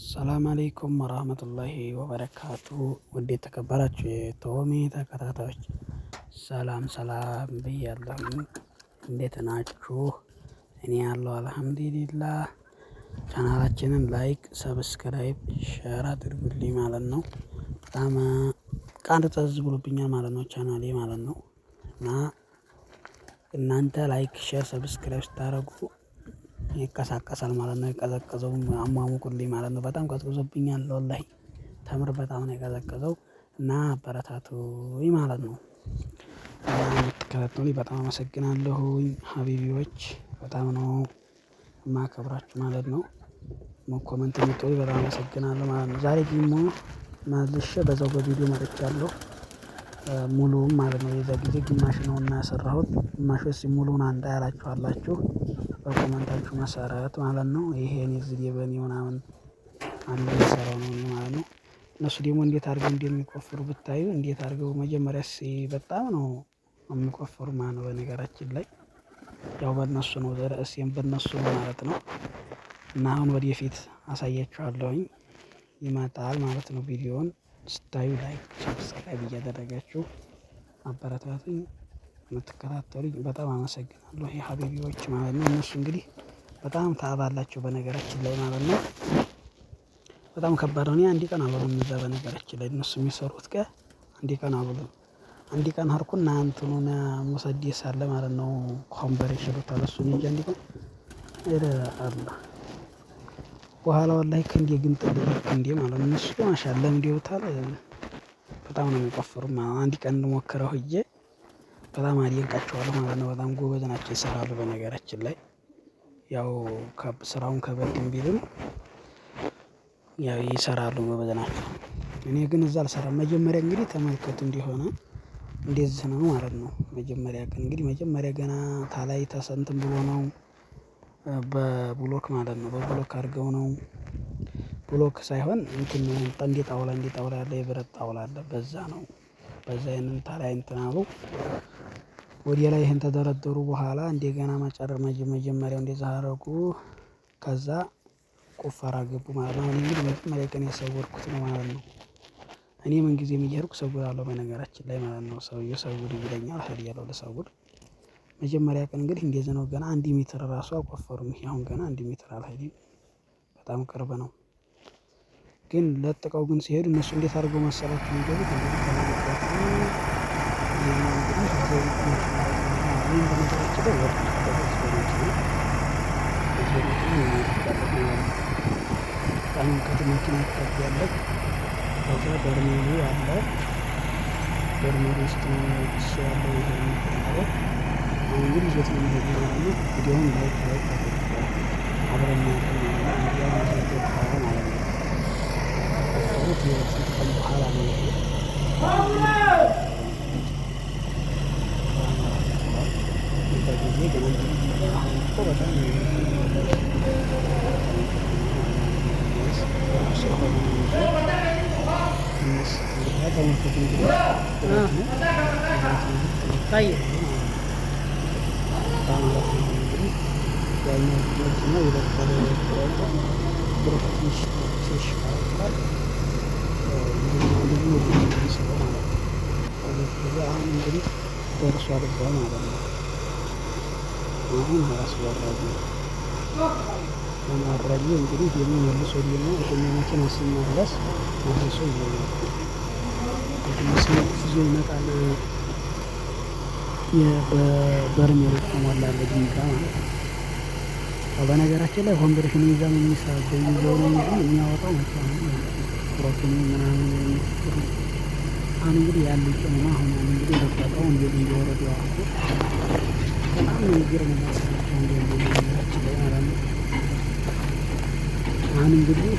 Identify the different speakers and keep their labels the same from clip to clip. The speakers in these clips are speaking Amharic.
Speaker 1: ሰላም አለይኩም ወራህመቱላሂ ወበረካቱ። ውድ የተከበራችሁ የቶሚ ተከታታዮች ሰላም ሰላም ብያለሁኝ። እንዴት ናችሁ? እኔ ያለው አልሐምዱሊላህ። ቻናላችንን ላይክ፣ ሰብስክራይብ፣ ሼር አድርጉልኝ ማለት ነው። በጣም ቃን ተዘዝ ብሎብኛል ማለት ነው ቻናሌ ማለት ነው። እና እናንተ ላይክ፣ ሼር፣ ሰብስክራይብ ስታደርጉ ይቀሳቀሳል ማለት ነው። የቀዘቀዘውም አሟሙቁልኝ ማለት ነው። በጣም ቀዝቅዞብኛል ወላሂ ተምር በጣም ነው የቀዘቀዘው እና አበረታቱኝ ማለት ነው። እና የምትከታተሉኝ በጣም አመሰግናለሁኝ ሀቢቢዎች፣ በጣም ነው የማከብራችሁ ማለት ነው። ኮመንት የምትሉኝ በጣም አመሰግናለሁ ማለት ነው። ዛሬ ደግሞ መልሼ በዛው በቪዲዮ መጥቻለሁ። ሙሉውን ማለት ነው። የዛ ጊዜ ግማሽ ነውና ያሰራሁት ግማሽ ሙሉውን አንድ ያላችሁ አላችሁ በኮመንታችሁ መሰረት ማለት ነው። ይሄ እኔ እዚህ በኔ ምናምን አንድ የምሰራው ነው ማለት ነው። እነሱ ደግሞ እንዴት አድርገው እንደሚቆፍሩ ብታዩ እንዴት አድርገው መጀመሪያ በጣም ነው የሚቆፍሩ ማለት ነው። በነገራችን ላይ ያው በእነሱ ነው ርዕሴም በእነሱ ነው ማለት ነው። እና አሁን ወደፊት አሳያችኋለሁኝ ይመጣል ማለት ነው። ቪዲዮውን ስታዩ ላይክ፣ ሰብስክራይብ እያደረጋችሁ አበረታቱኝ። የምትከታተሉኝ በጣም አመሰግናለሁ። ይሄ ሀቢቢዎች ማለት ነው። እነሱ እንግዲህ በጣም ታዕብ አላቸው በነገራችን ላይ ማለት ነው። በጣም ከባድ ነው። እኔ አንድ ቀን አልሆንም እዛ በነገራችን ላይ እነሱ የሚሰሩት አንድ ቀን አልሆንም። አንድ ቀን ሀርኩና እንትኑን ሙሰዲስ አለ ማለት ነው። ኮምበር ይችሉታል እሱን እንጂ አንድ ቀን አላ በኋላ ወላሂ ክንዴ ግን ጥልቅ እንዴ ማለት ነው። እነሱ ማሻአላ እንዲውታል በጣም ነው የሚቆፍሩ። አንድ ቀን እንሞክረው ሂጄ በጣም አደንቃቸዋለሁ ማለት ነው። በጣም ጎበዝ ናቸው፣ ይሰራሉ በነገራችን ላይ ያው ስራውን ከበድም ቢልም ያው ይሰራሉ፣ ጎበዝ ናቸው። እኔ ግን እዛ አልሰራም። መጀመሪያ እንግዲህ ተመልከቱ እንዲሆነ እንደዚህ ነው ማለት ነው። መጀመሪያ ቀን እንግዲህ መጀመሪያ ገና ታላይ ተሰንትን ብሎ ነው በብሎክ ማለት ነው። በብሎክ አድርገው ነው ብሎክ ሳይሆን እንትን እንደ ጣውላ ያለ የብረት ጣውላ አለ በዛ ነው። በዛ ይሄንን ታላይ እንትን አሉ ወዲያ ላይ ይሄን ተደረደሩ በኋላ እንደገና መጀመሪያው እንደዛ አደረጉ። ከዛ ቁፋራ ገቡ ማለት ነው። እንግዲህ መጀመሪያ ቀን የሰወርኩት ነው ማለት ነው። እኔ ምን ጊዜም እየሄድኩ እሰውራለሁ በነገራችን ላይ ማለት ነው። ሰውዬው ሰውር ይለኛል እሄዳለሁ ልሰውር። መጀመሪያ ቀን እንግዲህ እንደዚህ ነው። ገና 1 ሜትር ራሱ አቆፈሩም። አሁን ገና 1 ሜትር አልሄድም፣ በጣም ቅርብ ነው። ግን ለጥቀው ግን ሲሄዱ እነሱ እንዴት አድርገው መሰላችሁ የሚገቡት እንግዲህ ከመኪና ያለ ከዛ በርሜሉ አለ። በርሜሉ ውስጥ ነው ያለው ይሄ የሚፈጠረው። አሁን እንግዲህ ይዘት ነው የሚሄደው ማለት ነው። ቪዲዮውን ላይክ አድርጉ። አብረን ማለት ነው። ከዚህ በኋላ ነው አሁን እንግዲህ ደርሷል እዛ ማለት ነው። አሁን አስወራጅ ለማድረግ እንግዲህ ደግሞ መልሶ ደግሞ ይሄን መኪና ሲመለስ መልሶ ይለኛል ይዞ ይመጣል። በበርሜል ተሞላለ ድንጋ ማለት ነው። በነገራችን ላይ ኮምፕሬሽን ሚዛን የሚሰራው ይዘው ነው እንጂ የሚያወጣው መኪና ነው። ፕሮቲን ምናምን የሚፈጥሩ አሁን እንግዲህ ያለው ጭምማ አሁን እንግዲህ ለቀቀው እንግዲህ እየወረዱ ያሉ በጣም የሚገርም መሳሪያቸው እንደሚያችን ላይ ማለት ነው። አሁን እንግዲህ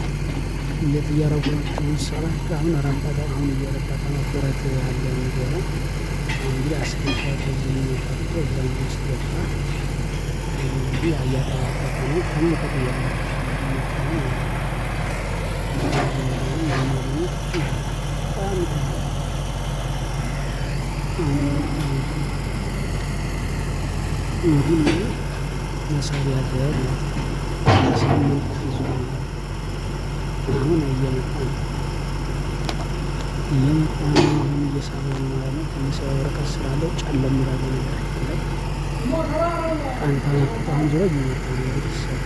Speaker 1: እንዴት እያረጉ ናቸው መሰላችሁ? አሁን ረበጠ፣ አሁን እየረበጠ ነው ብረት ያለ የሚገባ አሁን እንግዲህ አስገባ ከዚህ የሚመጣጡ እዛኛ ውስጥ ገባ እንግዲህ እያጠባበቀ ነው። ተመልከቱ ያለ መሳሪያ ገር አሁን እየመጣ ነው አሁን እየሳበው ነው ማለት ነው። ትንሽ ርቀት ስላለው ጨለም ይላል ነገራችን ላይ ቀን ተመልክቶ አሁን ዞሮ እየመጣ ነው እንግዲህ ሰው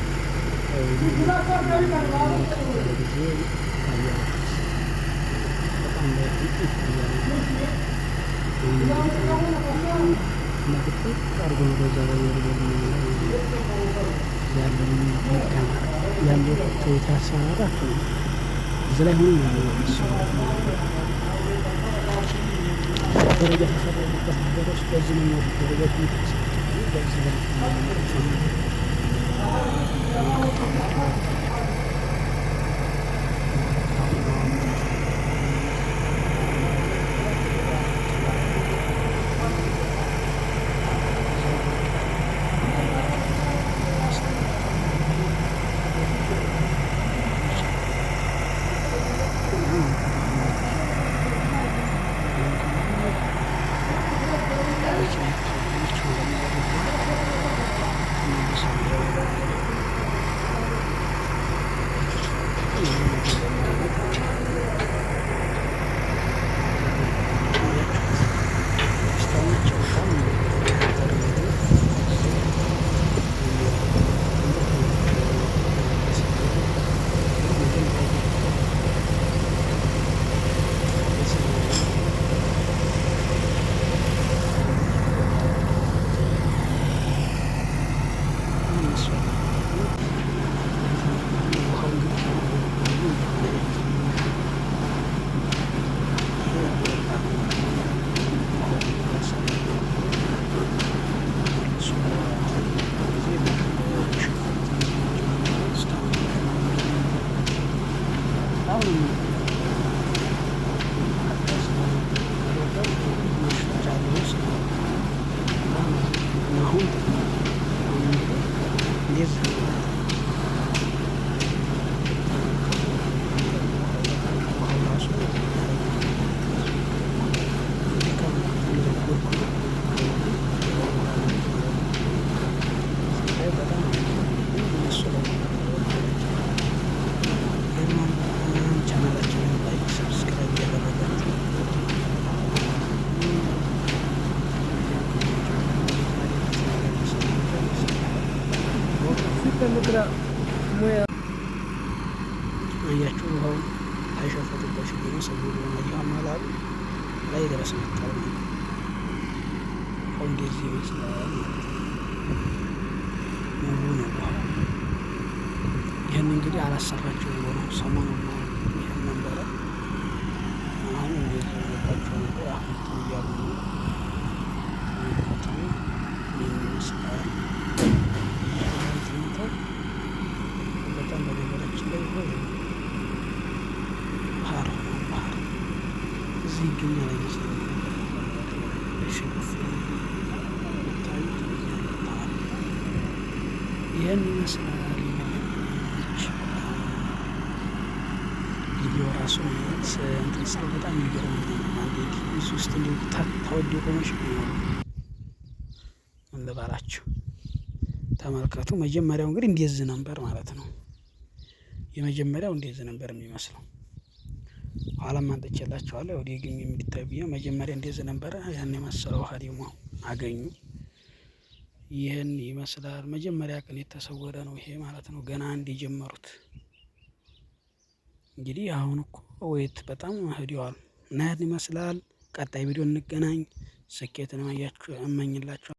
Speaker 1: ጊዜ ይታያል። በጣም ይታያል አርጎ በዛ ያለውን ያለው የተሰራራቸው እዚህ ላይ ሆኖ ያለው ደረጃ ተሰራበት ነገሮች በዚህ ነው ደረጃዎች አያችሁ ውሃው አይሸፈትበት ግን ሰው አማላሉ ላይ ድረስ መጥቷል። አሁን እንደዚህ ይመስላል ሙሉ ነው ውሃው። ይህን እንግዲህ አላሰራቸው ብሎ ነው ሰሞኑን ነው ይህን ነበረ። አሁን እንደዚህ ወጣቸው ነበር። አሁን እያሉ ነው ይመስላል። በጣም በነገራችን ላይ ባህር እዚህ ይገኛል አይመስለኝም። ይህን ይመስላል ቪዲዮ ራሱ እንትን ስለው በጣም የሚገርም እዚህ ውስጥ እንዲሁ ተወደቆ መሽ ልበላችሁ። ተመልከቱ። መጀመሪያው እንግዲህ እንደዚህ ነበር ማለት ነው። የመጀመሪያው እንደዚህ ነበር የሚመስለው። ኋላም አንጥቼላችኋለሁ ወዲህ ግን እንዲታይ ብዬ መጀመሪያ እንደዚህ ነበረ። ያን የመሰለው ውሃ ደግሞ አገኙ። ይህን ይመስላል። መጀመሪያ ቀን የተሰወረ ነው ይሄ ማለት ነው። ገና አንድ የጀመሩት እንግዲህ አሁን እኮ ወይት በጣም ሄደዋል እና ያን ይመስላል። ቀጣይ ቪዲዮ እንገናኝ። ስኬትን እመኝላችኋለሁ።